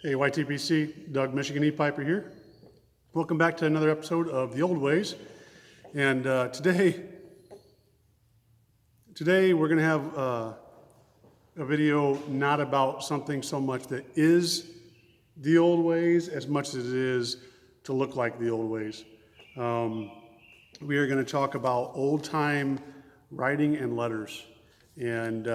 Hey YTPC, Doug Michigan E-Piper here. Welcome back to another episode of The Old Ways. And today we're going to have a video not about something so much that is the old ways as much as it is to look like the old ways. We are going to talk about old time writing and letters. And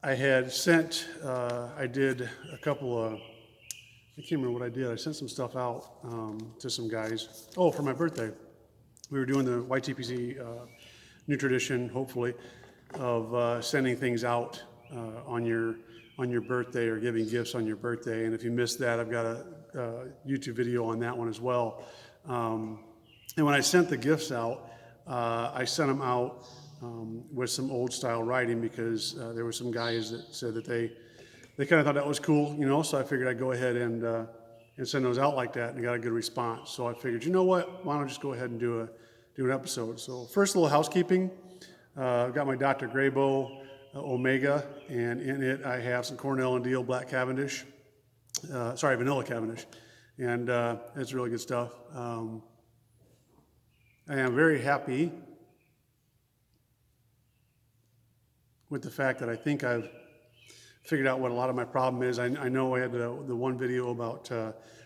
I had sent, I did a couple of, I can't remember what I did. I sent some stuff out to some guys. Oh, for my birthday. We were doing the YTPC new tradition, hopefully, of sending things out on your birthday or giving gifts on your birthday. And if you missed that, I've got a YouTube video on that one as well. And when I sent the gifts out, I sent them out with some old style writing because there were some guys that said that they kind of thought that was cool, you know, so I figured I'd go ahead and send those out like that, and I got a good response. So I figured, you know what, why don't I just go ahead and do an episode. So first, a little housekeeping. I've got my Dr. Graybo Omega, and in it I have some Cornell and Deal Black Cavendish, Vanilla Cavendish, and it's really good stuff. I am very happy with the fact that I think I've figured out what a lot of my problem is. I know I had the one video about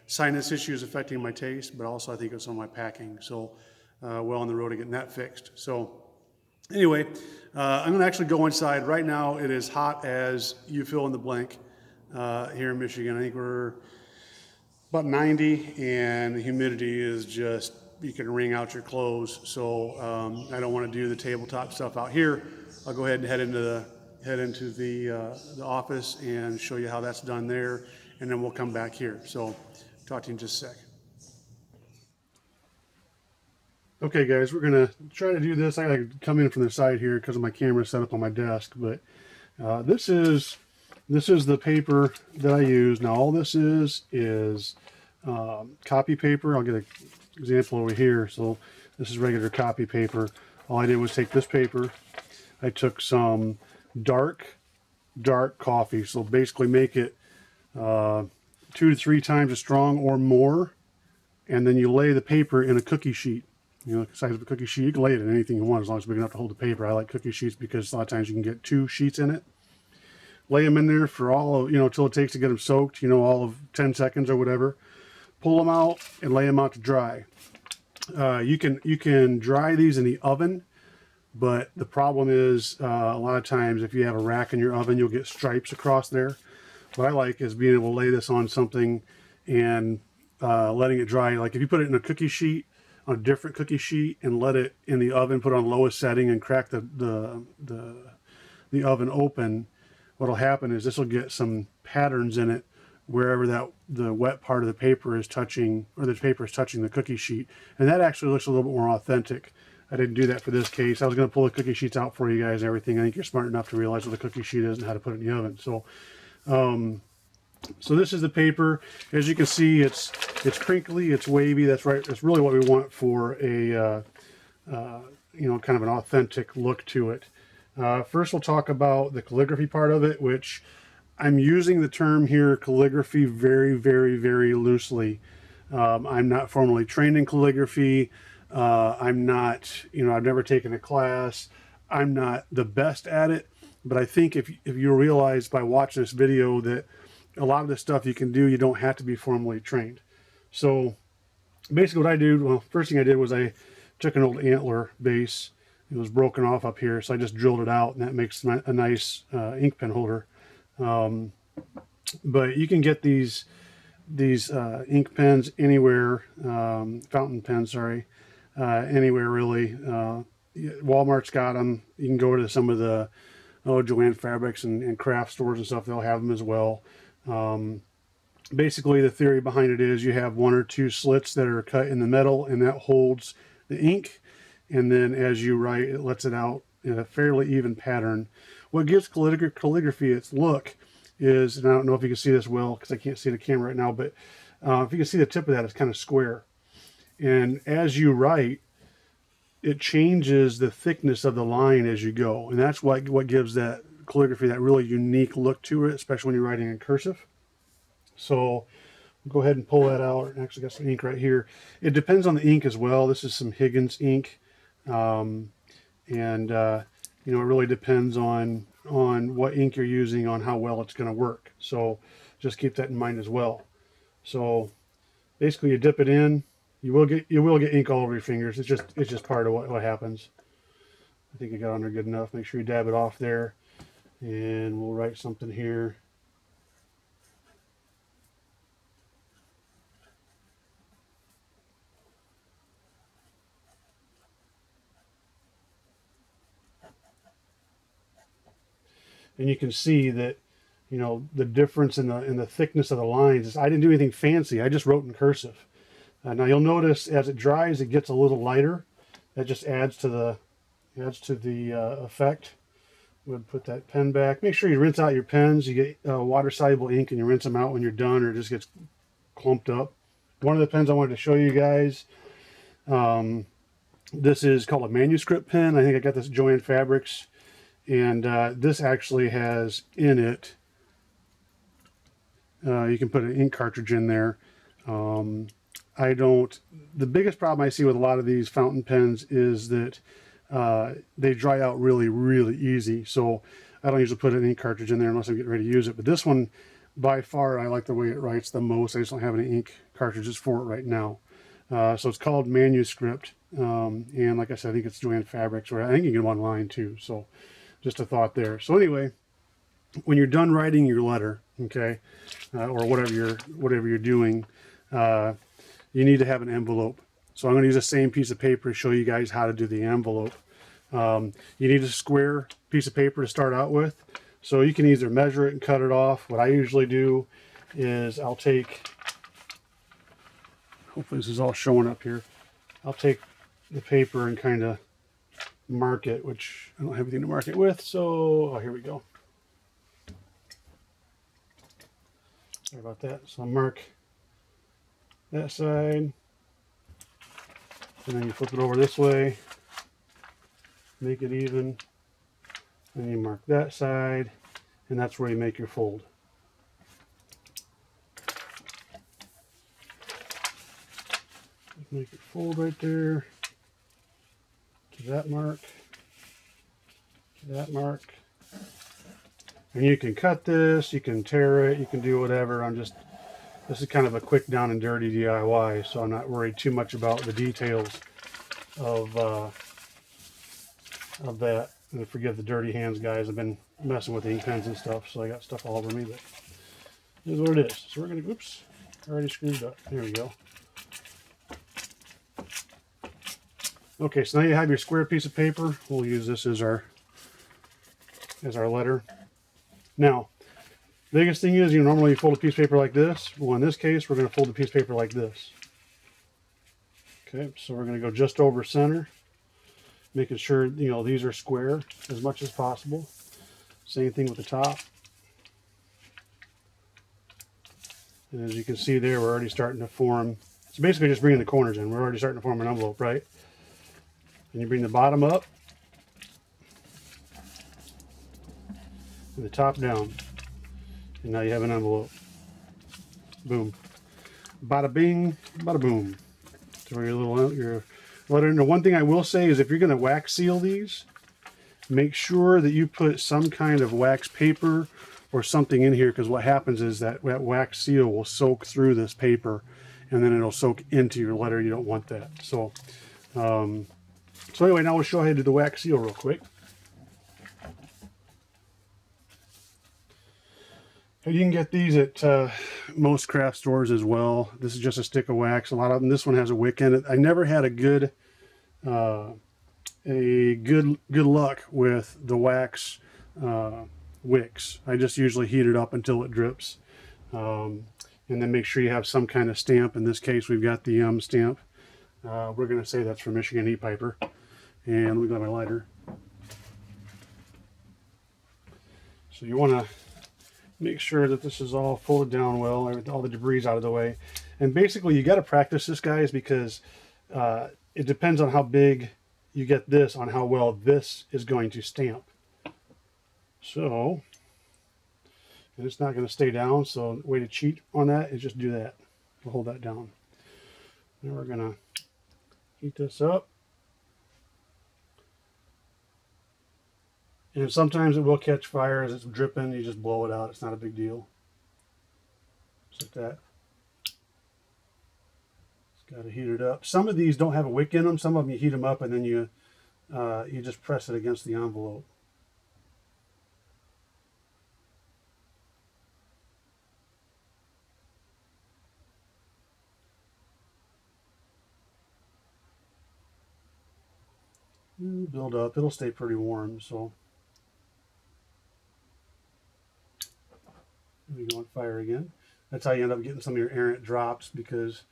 sinus issues affecting my taste, but also I think it's on my packing. So well on the road to getting that fixed. So anyway, I'm going to actually go inside. Right now it is hot as you fill in the blank here in Michigan. I think we're about 90 and the humidity is just, you can wring out your clothes. So I don't want to do the tabletop stuff out here. I'll go ahead and head into the office and show you how that's done there, and then we'll come back here. So talk to you in just a sec. Okay guys, we're gonna try to do this. I gotta come in from the side here because of my camera set up on my desk, but this is the paper that I use. Now all this is copy paper. I'll get an example over here. So this is regular copy paper. All I did was take this paper. I took some dark coffee, so basically make it 2 to 3 times as strong or more, and then you lay the paper in a cookie sheet. You know, the size of a cookie sheet. You can lay it in anything you want as long as it's big enough to hold the paper. I like cookie sheets because a lot of times you can get 2 sheets in it. Lay them in there for all of, you know, until it takes to get them soaked, you know, all of 10 seconds or whatever. Pull them out and lay them out to dry. You can dry these in the oven, but the problem is a lot of times if you have a rack in your oven, you'll get stripes across there. What I like is being able to lay this on something and letting it dry. Like if you put it in a cookie sheet, on a different cookie sheet, and let it in the oven, put it on lowest setting and crack the oven open, what'll happen is this will get some patterns in it wherever the wet part of the paper is touching, or the paper is touching the cookie sheet, and that actually looks a little bit more authentic. I didn't do that for this case. I was going to pull the cookie sheets out for you guys and everything. I think you're smart enough to realize what the cookie sheet is and how to put it in the oven. So so this is the paper. As you can see, it's crinkly, it's wavy. That's right. That's really what we want for a you know, kind of an authentic look to it. First, we'll talk about the calligraphy part of it, which I'm using the term here, calligraphy, very, very, very loosely. I'm not formally trained in calligraphy. I'm not, you know, I've never taken a class. I'm not the best at it, but I think if you realize by watching this video that a lot of the stuff you can do, you don't have to be formally trained. So basically what I did, well, first thing I did was I took an old antler base. It was broken off up here, so I just drilled it out, and that makes a nice ink pen holder. But you can get these ink pens anywhere, fountain pens, sorry, anywhere really. Walmart's got them. You can go to some of the Joanne Fabrics and craft stores and stuff. They'll have them as well. Basically the theory behind it is you have 1 or 2 slits that are cut in the metal, and that holds the ink, and then as you write, it lets it out in a fairly even pattern. What gives calligraphy its look is, and I don't know if you can see this well because I can't see the camera right now, but if you can see the tip of that, it's kind of square, and as you write, it changes the thickness of the line as you go, and that's what gives that calligraphy that really unique look to it, especially when you're writing in cursive. So go ahead and pull that out. Actually got some ink right here. It depends on the ink as well. This is some Higgins ink. And you know, it really depends on what ink you're using, on how well it's going to work. So just keep that in mind as well. So basically you dip it in, you will get ink all over your fingers. It's just part of what happens. I think you got on there good enough. Make sure you dab it off there, and we'll write something here. And you can see that, you know, the difference in the thickness of the lines is I didn't do anything fancy. I just wrote in cursive. Now you'll notice as it dries, it gets a little lighter. That just adds to the effect. We'll put that pen back. Make sure you rinse out your pens. You get water-soluble ink and you rinse them out when you're done, or it just gets clumped up. One of the pens I wanted to show you guys, this is called a manuscript pen. I think I got this at Joann Fabrics. And this actually has in it, you can put an ink cartridge in there. The biggest problem I see with a lot of these fountain pens is that they dry out really, really easy. So I don't usually put an ink cartridge in there unless I'm getting ready to use it. But this one, by far, I like the way it writes the most. I just don't have any ink cartridges for it right now. So it's called Manuscript. And like I said, I think it's Joann Fabrics, or I think you can get them online too. So just a thought there. So anyway, when you're done writing your letter, okay, or whatever you're doing, you need to have an envelope. So I'm going to use the same piece of paper to show you guys how to do the envelope. You need a square piece of paper to start out with. So you can either measure it and cut it off. What I usually do is I'll take, hopefully this is all showing up here, I'll take the paper and kind of mark it, which I don't have anything to mark it with, so here we go. Sorry about that. So I'll mark that side, and then you flip it over this way, make it even, and you mark that side, and that's where you make your fold. Make your fold right there, to that mark, to that mark. And you can cut this, you can tear it, you can do whatever. This is kind of a quick down and dirty DIY, so I'm not worried too much about the details of that. And forgive the dirty hands, guys. I've been messing with ink pens and stuff, so I got stuff all over me, but this is what it is. So we're gonna, oops, already screwed up. There we go. Okay, so now you have your square piece of paper. We'll use this as our letter. Now, biggest thing is, you normally fold a piece of paper like this. Well, in this case, we're going to fold a piece of paper like this. Okay, so we're going to go just over center, making sure, you know, these are square as much as possible. Same thing with the top. And as you can see there, we're already starting to form. So basically just bringing the corners in. We're already starting to form an envelope, right? And you bring the bottom up and the top down. And now you have an envelope. Boom. Bada bing, bada boom. So your letter. And the one thing I will say is if you're going to wax seal these, make sure that you put some kind of wax paper or something in here, because what happens is that wax seal will soak through this paper and then it'll soak into your letter. You don't want that. So, so anyway, now we'll show you how to do the wax seal real quick. And you can get these at most craft stores as well. This is just a stick of wax. A lot of them. This one has a wick in it. I never had a good luck with the wax wicks. I just usually heat it up until it drips, and then make sure you have some kind of stamp. In this case, we've got the stamp. We're going to say that's for Michigan Heat Piper. And let me grab my lighter. So you want to make sure that this is all folded down well, all the debris out of the way. And basically you got to practice this, guys, because it depends on how big you get this, on how well this is going to stamp. So and it's not going to stay down. So the way to cheat on that is just do that. We'll hold that down. Then we're going to heat this up. And sometimes it will catch fire as it's dripping. You just blow it out. It's not a big deal. Just like that. It's got to heat it up. Some of these don't have a wick in them. Some of them you heat them up and then you just press it against the envelope. Build up. It'll stay pretty warm. So we go on fire again. That's how you end up getting some of your errant drops, because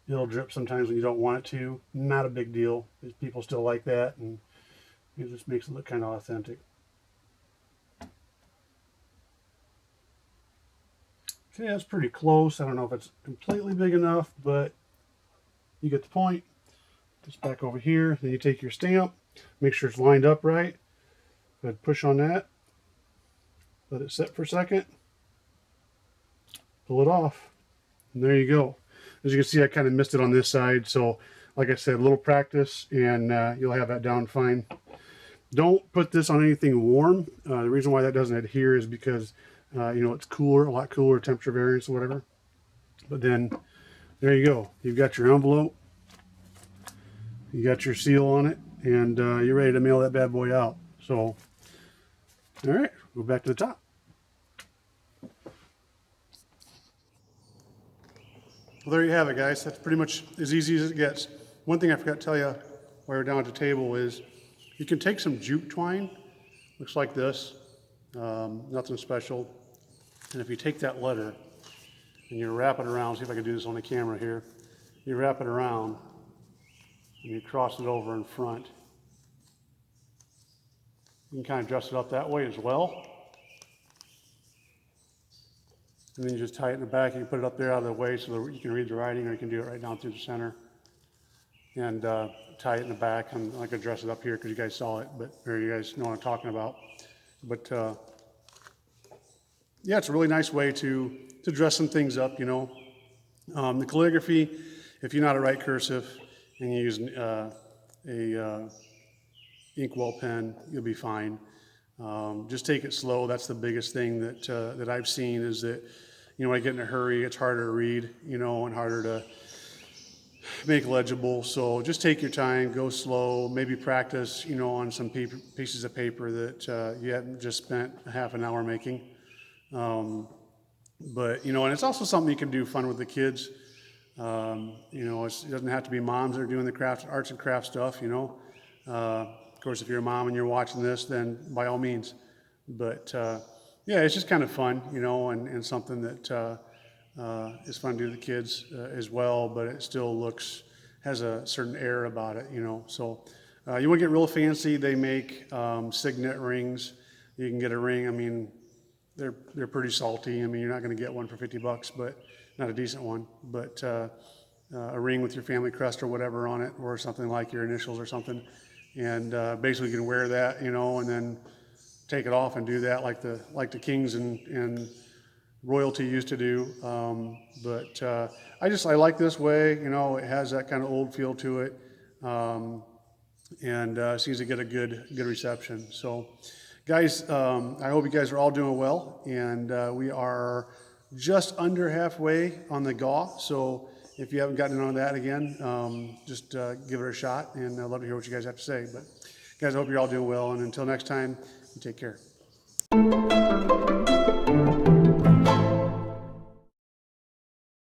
it'll drip sometimes when you don't want it to. Not a big deal. People still like that, and it just makes it look kind of authentic. Okay, that's pretty close. I don't know if it's completely big enough, but you get the point. Just back over here. Then you take your stamp. Make sure it's lined up right. Go ahead, push on that. Let it set for a second. Pull it off. And there you go. As you can see, I kind of missed it on this side. So, like I said, a little practice and you'll have that down fine. Don't put this on anything warm. The reason why that doesn't adhere is because, it's cooler, a lot cooler, temperature variance or whatever. But then, there you go. You've got your envelope. You got your seal on it, and you're ready to mail that bad boy out. So, all right, go back to the top. Well, there you have it, guys. That's pretty much as easy as it gets. One thing I forgot to tell you while we're down at the table is you can take some jute twine. Looks like this. Nothing special. And if you take that letter and you wrap it around, see if I can do this on the camera here. You wrap it around and you cross it over in front. You can kind of dress it up that way as well. And then you just tie it in the back. You can put it up there out of the way so that you can read the writing, or you can do it right down through the center. And tie it in the back. I'm not going to dress it up here because you guys saw it, or you guys know what I'm talking about. But yeah, it's a really nice way to dress some things up, The calligraphy, if you know how to write cursive and you use a inkwell pen, you'll be fine. Just take it slow. That's the biggest thing that I've seen, is that, when I get in a hurry, it's harder to read, and harder to make legible. So just take your time, go slow, maybe practice, on some pieces of paper that you haven't just spent a half an hour making. But, and it's also something you can do fun with the kids. It doesn't have to be moms that are doing the arts and crafts stuff, Of course, if you're a mom and you're watching this, then by all means. But yeah, it's just kind of fun, and something that is fun to do with the kids as well. But it still has a certain air about it, So you want to get real fancy. They make signet rings. You can get a ring. I mean, they're pretty salty. I mean, you're not going to get one for $50, but not a decent one. But a ring with your family crest or whatever on it, or something like your initials or something. And basically you can wear that, and then take it off and do that like the kings and royalty used to do. But I like this way, it has that kind of old feel to it. And seems to get a good reception. So guys, I hope you guys are all doing well. And we are just under halfway on the GAW. So if you haven't gotten on that again, just give it a shot, and I'd love to hear what you guys have to say. But guys, I hope you're all doing well, and until next time, you take care.